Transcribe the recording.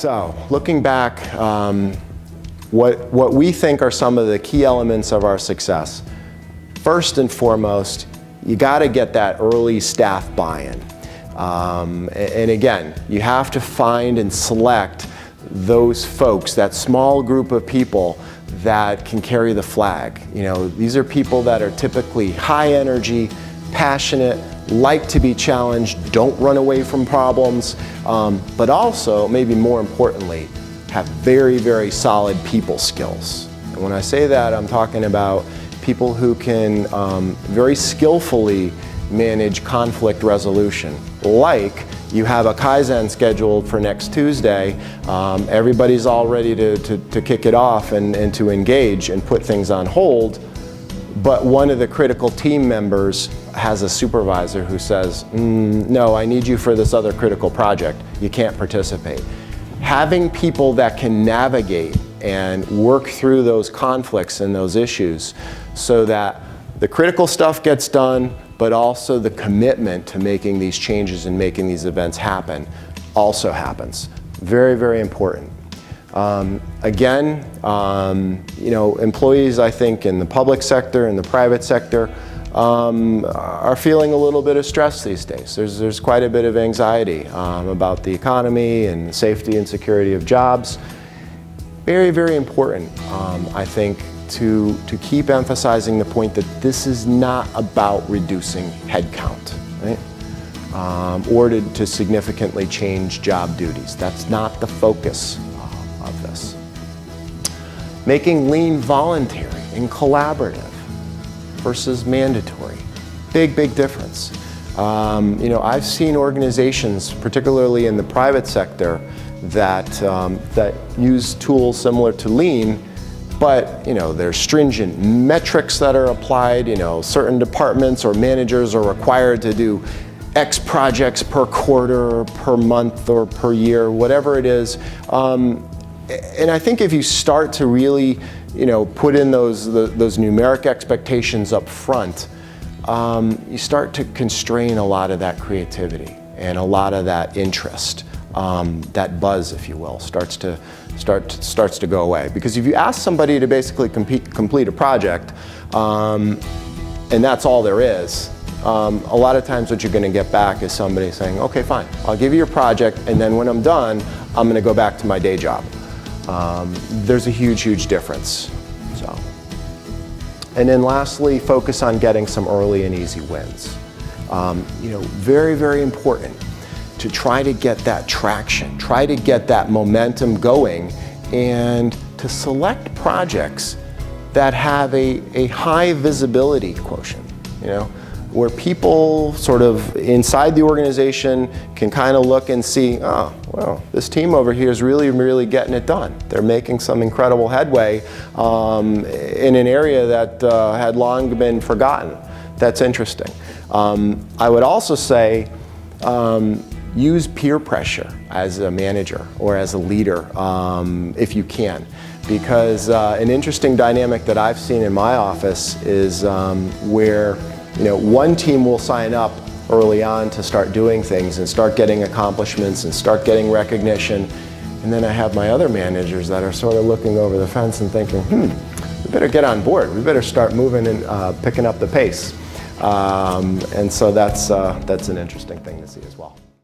So, looking back, what we think are some of the key elements of our success. First and foremost, you got to get that early staff buy-in. And again, you have to find and select those folks, that small group of people that can carry the flag. You know, these are people that are typically high energy, passionate, like to be challenged, don't run away from problems, but also, maybe more importantly, have very, very solid people skills. And when I say that, I'm talking about people who can very skillfully manage conflict resolution. Like, you have a Kaizen scheduled for next Tuesday, everybody's all ready to kick it off and to engage and put things on hold, but one of the critical team members has a supervisor who says, no, I need you for this other critical project, you can't participate. Having people that can navigate and work through those conflicts and those issues so that the critical stuff gets done, but also the commitment to making these changes and making these events happen also happens. Very, very important. Again, you know, employees, I think, in the public sector and the private sector are feeling a little bit of stress these days. There's quite a bit of anxiety about the economy and the safety and security of jobs. Very, very important, I think, to keep emphasizing the point that this is not about reducing headcount, right? Or to significantly change job duties. That's not the focus of this. Making lean voluntary and collaborative versus mandatory. Big, big difference. You know, I've seen organizations, particularly in the private sector, that use tools similar to lean, but you know, there's stringent metrics that are applied. You know, certain departments or managers are required to do X projects per quarter, per month, or per year, whatever it is. And I think if you start to really, you know, put in those numeric expectations up front, you start to constrain a lot of that creativity and a lot of that interest. That buzz, if you will, starts to go away. Because if you ask somebody to basically complete a project, and that's all there is, a lot of times what you're going to get back is somebody saying, okay, fine, I'll give you your project, and then when I'm done, I'm going to go back to my day job. There's a huge, huge difference. So. And then lastly, focus on getting some early and easy wins. You know, very, very important to try to get that traction, try to get that momentum going, and to select projects that have a high visibility quotient, you know, where people sort of inside the organization can kind of look and see, oh, well, this team over here is really, really getting it done. They're making some incredible headway in an area that had long been forgotten. That's interesting. I would also say, use peer pressure as a manager or as a leader if you can. Because an interesting dynamic that I've seen in my office is where, you know, one team will sign up early on to start doing things and start getting accomplishments and start getting recognition. And then I have my other managers that are sort of looking over the fence and thinking, we better get on board. We better start moving and picking up the pace. And so that's an interesting thing to see as well.